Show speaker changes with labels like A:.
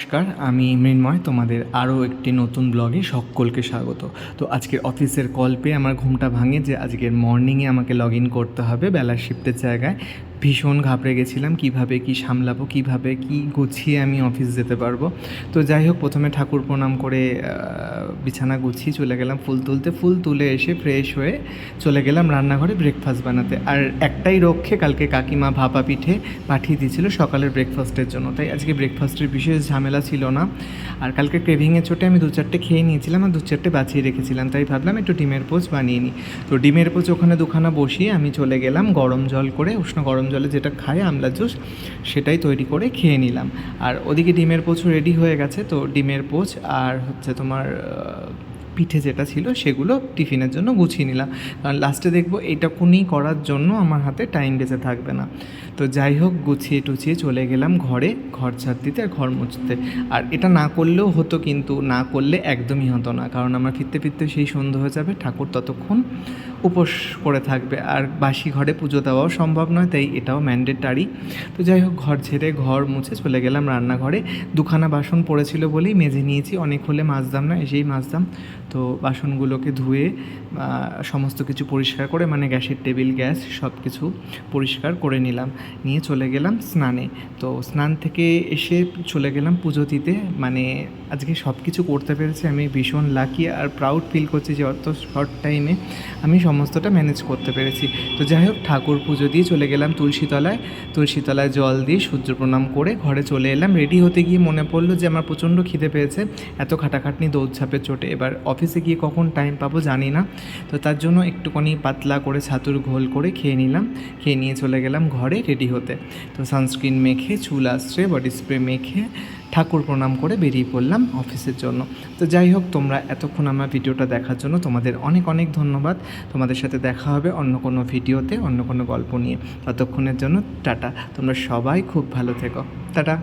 A: নমস্কার, আমি মৃন্ময়। তোমাদের আরও একটি নতুন ব্লগে সকলকে স্বাগত। তো আজকের অফিসের কল পেয়ে আমার ঘুমটা ভাঙে যে আজকের মর্নিংয়ে আমাকে লগ ইন করতে হবে বেলার শিফটের জায়গায়। ভীষণ ঘাবড়ে গেছিলাম, কিভাবে কি সামলাবো, কিভাবে কি গুছিয়ে আমি অফিস যেতে পারবো। তো যাই হোক, প্রথমে ঠাকুর প্রণাম করে বিছানা গুছিয়ে চলে গেলাম ফুল তুলতে। ফুল তুলে এসে ফ্রেশ হয়ে চলে গেলাম রান্নাঘরে ব্রেকফাস্ট বানাতে। আর একটাই রক্ষে, কালকে কাকিমা ভাপা পিঠে পাঠিয়ে দিয়েছিল সকালের ব্রেকফাস্টের জন্য, তাই আজকে ব্রেকফাস্টের বিশেষ ঝামেলা ছিল না। আর কালকে ক্রেভিংয়ের চোটে আমি 2-4টে খেয়ে নিয়েছিলাম আর 2-4টে বাঁচিয়ে রেখেছিলাম, তাই ভাবলাম একটু ডিমের পোচ বানিয়ে নিই। তো ডিমের পোচ ওখানে দুখানা বসিয়ে আমি চলে গেলাম গরম জল করে, উষ্ণ গরম জলে যেটা খায় আমলা জুস, সেটাই তৈরি করে খেয়ে নিলাম। আর ওদিকে ডিমের পোচও রেডি হয়ে গেছে। তো ডিমের পোচ আর হচ্ছে তোমার পিঠে যেটা ছিল সেগুলো টিফিনের জন্য গুছিয়ে নিলাম, কারণ লাস্টে দেখবো এইটাকুনি করার জন্য আমার হাতে টাইম বেঁচে থাকবে না। তো যাই হোক, গুছিয়ে টুছিয়ে চলে গেলাম ঘরে, ঘর ঝাড় দিতে আর ঘর মুছতে। আর এটা না করলেও হতো, কিন্তু না করলে একদমই হতো না, কারণ আমার ফিরতে ফিরতে সেই সন্ধ্যা হয়ে যাবে, ঠাকুর ততক্ষণ উপোস করে থাকবে, আর বাসি ঘরে পুজো দেওয়াও সম্ভব নয়, তাই এটাও ম্যান্ডেটারি। তো যাই হোক, ঘর ঝেড়ে ঘর মুছে চলে গেলাম রান্নাঘরে। দুখানা বাসন পড়েছিল বলেই মেজে নিয়েছি, অনেক হলে মাজতাম না, এসেই মাজতাম। তো বাসনগুলোকে ধুয়ে সমস্ত কিছু পরিষ্কার করে, মানে গ্যাসের টেবিল, গ্যাস সব কিছু পরিষ্কার করে নিলাম, নিয়ে চলে গেলাম স্নানে। তো স্নান থেকে এসে চলে গেলাম পুজো দিতে। মানে আজকে সব কিছু করতে পেরেছি, আমি ভীষণ লাকি আর প্রাউড ফিল করছি যে অত শর্ট টাইমে আমি সমস্তটা ম্যানেজ করতে পেরেছি। তো যাই হোক, ঠাকুর পুজো দিয়ে চলে গেলাম তুলসীতলায় জল দিয়ে সূর্য প্রণাম করে ঘরে চলে এলাম। রেডি হতে গিয়ে মনে পড়লো যে আমার প্রচণ্ড খিদে পেয়েছে, এত খাটাখাটনি দৌড়ঝাঁপের চোটে এবার অফিসে গিয়ে কখন টাইম পাবো জানি না। তো তার জন্য একটুখানি পাতলা করে ছাতুর ঘোল করে খেয়ে নিলাম, খেয়ে নিয়ে চলে গেলাম ঘরে রেডি হতে। তো সানস্ক্রিন মেখে, চুল আসছে, বডি স্প্রে মেখে, ঠাকুর প্রণাম করে বেরিয়ে পড়লাম অফিসের জন্য। তো যাই হোক, তোমরা এতক্ষণ আমার ভিডিওটা দেখার জন্য তোমাদের অনেক অনেক ধন্যবাদ। তোমাদের সাথে দেখা হবে অন্য কোনো ভিডিওতে, অন্য কোনো গল্প নিয়ে। ততক্ষণের জন্য টাটা। তোমরা সবাই খুব ভালো থেকো। টাটা।